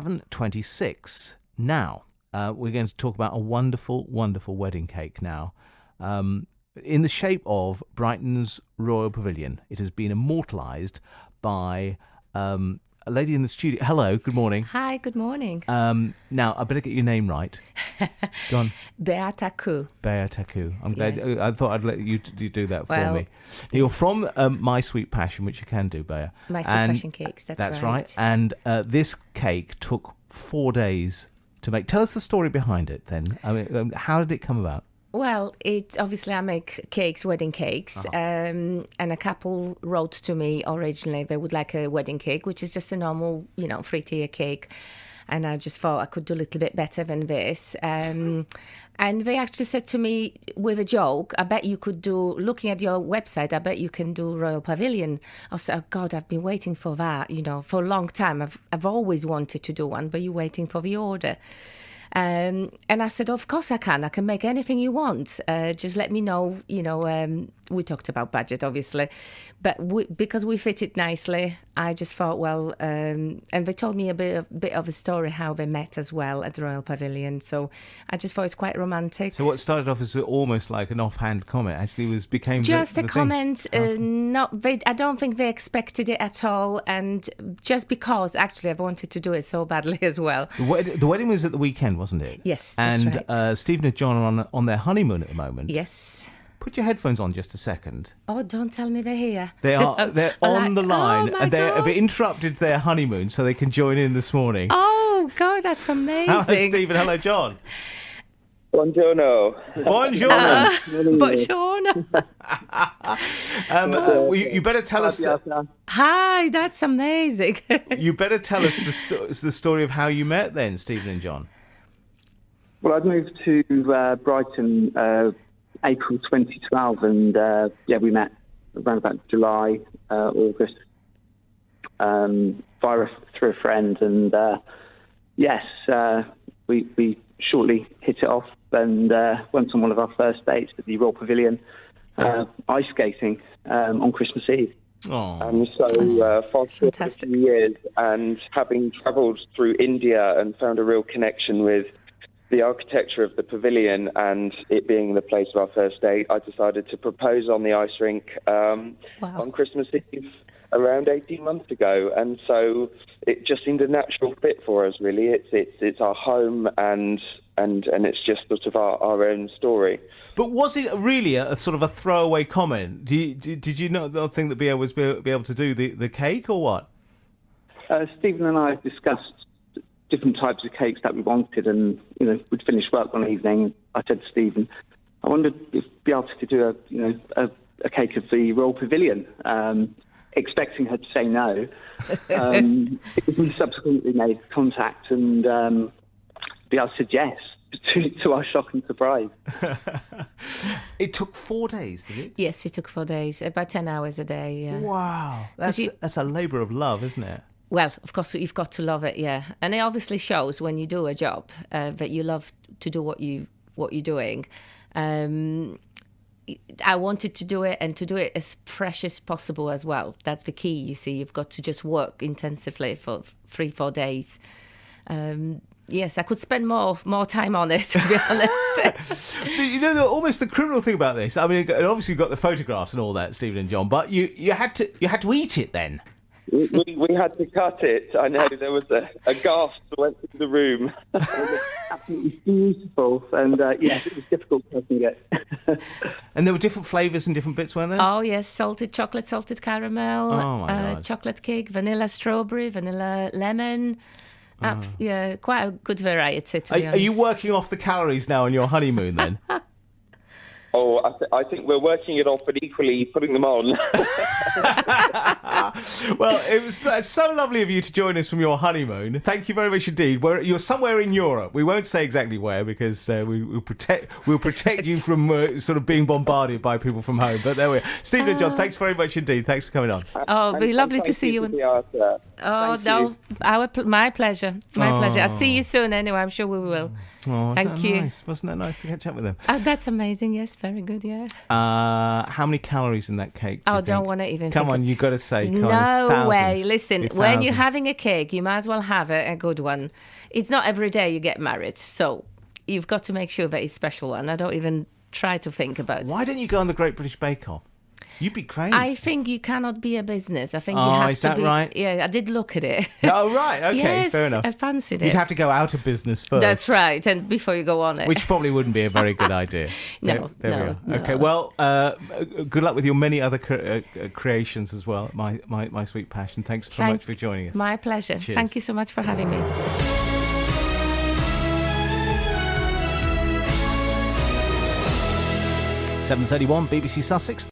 7:26. Now, we're going to talk about a wonderful, wonderful wedding cake now. In the shape of Brighton's Royal Pavilion. It has been immortalised by a lady in the studio. Hello, good morning. Hi, good morning. Now, I better get your name right. Go on. Beata Khoo. Beata Khoo. I'm glad. I thought I'd let you do that for me. Well, You're from My Sweet Passion, which you can do, Bea. My Sweet Passion cakes, that's right. And this cake took 4 days to make. Tell us the story behind it then. I mean, how did it come about? Well, obviously I make cakes, wedding cakes, and a couple wrote to me originally they would like a wedding cake, which is just a normal, 3-tier cake. And I just thought I could do a little bit better than this. And they actually said to me with a joke, I bet you could do, looking at your website, I bet you can do Royal Pavilion. I said, oh God, I've been waiting for that, for a long time. I've always wanted to do one, but you're waiting for the order. And I said, of course I can make anything you want. Just let me know, we talked about budget, obviously, but because we fit it nicely, I just thought, well, and they told me a bit of a story how they met as well at the Royal Pavilion. So I just thought it's quite romantic. So what started off as almost like an offhand comment actually became just the a comment. I don't think they expected it at all, and just because actually I wanted to do it so badly as well. The wedding was at the weekend, wasn't it? Yes, that's right. And Stephen and John are on their honeymoon at the moment. Yes. Put your headphones on just a second. Oh, don't tell me they're here. They're on the line, oh and they have interrupted their honeymoon so they can join in this morning. Oh, God, that's amazing. Hello, Stephen. Hello, John. Buongiorno. Buongiorno. Buongiorno. You better tell us. Hi, that's amazing. You better tell us the story of how you met then, Stephen and John. Well, I'd moved to Brighton April 2012, and we met around about July, August, through a friend, and we shortly hit it off and went on one of our first dates at the Royal Pavilion, ice skating on Christmas Eve. Oh, so fast forward a fantastic. few years, and having travelled through India and found a real connection with the architecture of the pavilion and it being the place of our first date, I decided to propose on the ice rink on Christmas Eve around 18 months ago. And so it just seemed a natural fit for us, really. It's our home and it's just sort of our own story. But was it really a sort of a throwaway comment? Did you not think that Bea was be able to do the cake or what? Stephen and I discussed different types of cakes that we wanted, and we'd finish work one evening. I said to Stephen, I wondered if Beata could do a cake of the Royal Pavilion, expecting her to say no. We subsequently made contact, and Beata said yes, to our shock and surprise. It took 4 days, did it? Yes, it took 4 days, about 10 hours a day. Yeah. Wow, that's a labour of love, isn't it? Well, of course, you've got to love it, yeah. And it obviously shows when you do a job that you love to do what you're doing. I wanted to do it and to do it as fresh as possible as well. That's the key, you see. You've got to just work intensively for 3-4 days. Yes, I could spend more time on it, to be honest. Almost the criminal thing about this, I mean, obviously you've got the photographs and all that, Stephen and John, but you had to eat it then. We had to cut it. I know there was a gasp that went through the room. It was absolutely beautiful, and it was difficult to get. And there were different flavours and different bits, weren't there? Oh yes, salted chocolate, salted caramel, chocolate cake, vanilla strawberry, vanilla lemon. Quite a good variety, to be honest. Are you working off the calories now on your honeymoon then? Oh, I think we're working it off, but equally putting them on. Well, that's so lovely of you to join us from your honeymoon. Thank you very much indeed. You're somewhere in Europe. We won't say exactly where because we'll protect you from sort of being bombarded by people from home. But there we are. Stephen and John, thanks very much indeed. Thanks for coming on. Oh, it'll be lovely to see you. My pleasure. My pleasure. I'll see you soon anyway. I'm sure we will. Oh, Thank you. Nice? Wasn't that nice to catch up with them? That's amazing. Yes. very good, yeah. How many calories in that cake? Do you Don't think? want to even Come think on, you've got to say. Come on, No it's thousands. way. Listen, It's when you're thousands. having a cake, you might as well have a good one. It's not every day you get married, so you've got to make sure that it's a special one. I don't even try to think about it. Why don't you go on the Great British Bake Off? You'd be great. I think you cannot be a business. I think you Oh, have is to that be. right? Yeah, I did look at it. Oh, right. Okay, Yes, fair enough. I fancied You'd it. have to go out of business first. That's right, and before you go on it. Which probably wouldn't be a very good idea. No, There we no, are. no. Okay, well, good luck with your many other creations as well. My sweet passion. Thanks so much for joining us. My pleasure. Cheers. Thank you so much for having me. 7:31, BBC Sussex.